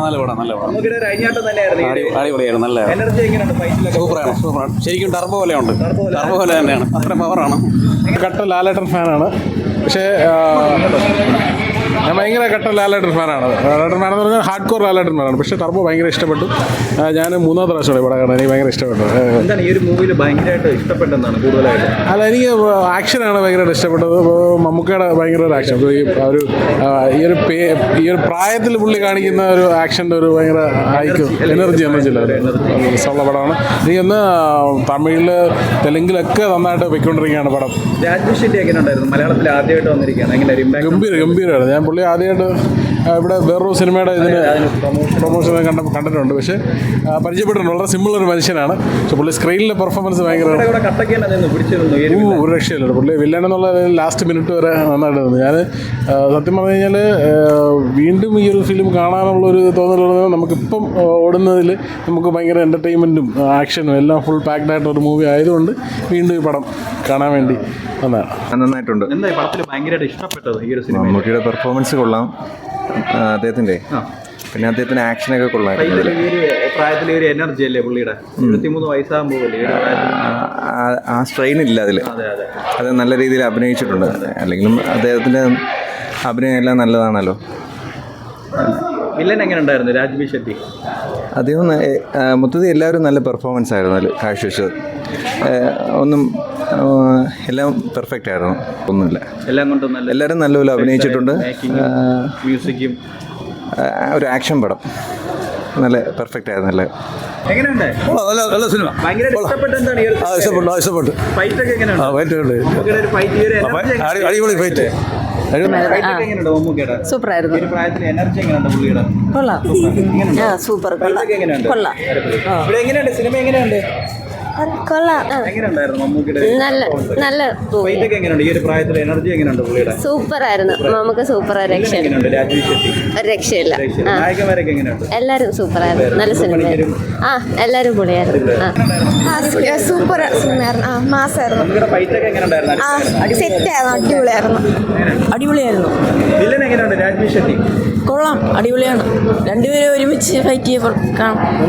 നല്ല പടം നല്ല പടം. അടിപൊളിയായിരുന്നു. നല്ല സൂപ്പറാണ്. ശരിക്കും ടർബോ പോലെയുണ്ട്. ടർബോ പോലെ തന്നെയാണ്. അത്ര പവറാണ്. കട്ട ലാലേട്ടൻ ഫാനാണ്. പക്ഷേ ഞാൻ ഭയങ്കര കട്ട ലാലേട്ടൻ ഫാനാണ്. ലാലേട്ടൻ ഫാനെന്ന് പറഞ്ഞാൽ ഹാർഡ് കോർ ലാലേട്ടൻ ഫാനാണ്. പക്ഷേ ടർബോ ഭയങ്കര ഇഷ്ടപ്പെട്ടു. ഞാൻ 3ാമത്തെ പ്രാവശ്യമാണ് ഇവിടെ കാണാൻ. എനിക്ക് ഭയങ്കര ഇഷ്ടപ്പെട്ടു. എന്താണ് ഈ ഒരു മൂവിയിൽ ഭയങ്കരമായിട്ട് ഇഷ്ടപ്പെട്ടെന്നാണ് കൂടുതലായിട്ട്? അല്ല, എനിക്ക് ആക്ഷനാണ് ഭയങ്കരമായിട്ട് ഇഷ്ടപ്പെട്ടത്. മമ്മൂക്കയുടെ ഭയങ്കര ഒരു ആക്ഷൻ. ഈ ഒരു പ്രായത്തിൽ പുള്ളി കാണിക്കുന്ന ഒരു ആക്ഷൻ്റെ ഒരു ഭയങ്കര എനർജി ഉള്ള പടമാണ്. എനിക്കൊന്ന് തമിഴിൽ തെലുങ്കിലൊക്കെ നന്നായിട്ട് പൊയ്ക്കൊണ്ടിരിക്കുകയാണ് പടം. രാജ്ബി ഷെട്ടി എങ്ങനെ ഉണ്ടായിരുന്നു? മലയാളത്തിൽ ആദ്യമായിട്ട് വന്നിരിക്കുകയാണ്. ഗംഭീരമാണ്. ഞാൻ പുള്ളി ആദ്യമായിട്ട് ഇവിടെ വേറൊരു സിനിമയുടെ പ്രൊമോഷൻ കണ്ടിട്ടുണ്ട്. പക്ഷേ പരിചയപ്പെട്ടിട്ടുണ്ട്. വളരെ സിമ്പിൾ ഒരു മനുഷ്യനാണ്. പക്ഷെ പുള്ളി സ്ക്രീനിലെ പെർഫോമൻസ് ഭയങ്കര ഒരു രക്ഷയില്ല. പുള്ളി വില്ലൻ എന്നുള്ള ലാസ്റ്റ് മിനിറ്റ് വരെ നന്നായിട്ട് തോന്നി. ഞാൻ സത്യം പറഞ്ഞു കഴിഞ്ഞാൽ വീണ്ടും ഈ ഒരു ഫിലിം കാണാനുള്ളൊരു തോന്നലുള്ളത് നമുക്കിപ്പം ഓടുന്നതിൽ നമുക്ക് ഭയങ്കര എൻ്റർടൈൻമെൻറ്റും ആക്ഷനും എല്ലാം ഫുൾ പാക്ഡ് ആയിട്ടൊരു മൂവി ആയതുകൊണ്ട് വീണ്ടും ഈ പടം കാണാൻ വേണ്ടി നന്നായിട്ടുണ്ട്. എന്താ ഈ പടത്തിൽ ഭയങ്കരമായിട്ട് ഇഷ്ടപ്പെട്ടത് ഈ ഒരു സിനിമ? മമ്മൂട്ടിയുടെ പെർഫോമൻസ് കൊള്ളാം, അദ്ദേഹത്തിൻ്റെ. പിന്നെ അദ്ദേഹത്തിന് ആക്ഷനൊക്കെ കൊള്ളാം. പ്രായത്തിൽ ഒരു എനർജി അല്ലേ പുള്ളിയുടെ? 23 വയസ്സാകുമ്പോൾ ആ സ്ട്രെയിൻ ഇല്ല അതിൽ. അത് നല്ല രീതിയിൽ അഭിനയിച്ചിട്ടുണ്ട്. അല്ലെങ്കിലും അദ്ദേഹത്തിൻ്റെ അഭിനയം എല്ലാം നല്ലതാണല്ലോ. വില്ലൻ എങ്ങനെ ഉണ്ടായിരുന്നു? രാജ്ബി ഷെട്ടി അദ്ദേഹം മൊത്തത്തിൽ എല്ലാവരും നല്ല പെർഫോമൻസ് ആയിരുന്നു അതിൽ കാഴ്ചവെച്ചത്. ഒന്നും എല്ലാം പെർഫെക്റ്റ് ആയിരുന്നു. ഒന്നുമില്ല, എല്ലാം കൊണ്ടും എല്ലാവരും നല്ലപോലെ അഭിനയിച്ചിട്ടുണ്ട്. മ്യൂസിക്കും ഒരു ആക്ഷൻ പടം നല്ല പെർഫെക്റ്റ് ആയിരുന്നു. നല്ല എങ്ങനെയുണ്ട്? നല്ല സിനിമ. ഇഷ്ടപ്പെട്ടു. ഫൈറ്റ് ഒക്കെ എങ്ങനെയുണ്ട്? അടിപൊളി ഫൈറ്റ്. സൂപ്പറായിരുന്നു. സൂപ്പർ എങ്ങനെയുണ്ട് സിനിമ? എങ്ങനെയുണ്ട്? സൂപ്പറായിരുന്നു. നമുക്ക് സൂപ്പർ രക്ഷയില്ല. എല്ലാരും സൂപ്പറായിരുന്നു. നല്ല സിനിമയായിരുന്നു. എല്ലാരും പൊളിയായിരുന്നു. സൂപ്പർ സിനിമയായിരുന്നു. മാസായിരുന്നു. സെറ്റായിരുന്നു. അടിപൊളിയായിരുന്നു. കൊള്ളാം, അടിപൊളിയാണ്. രണ്ടുപേരും ഒരുമിച്ച് ഫൈറ്റ് ചെയ്യുമ്പോൾ കാണാം.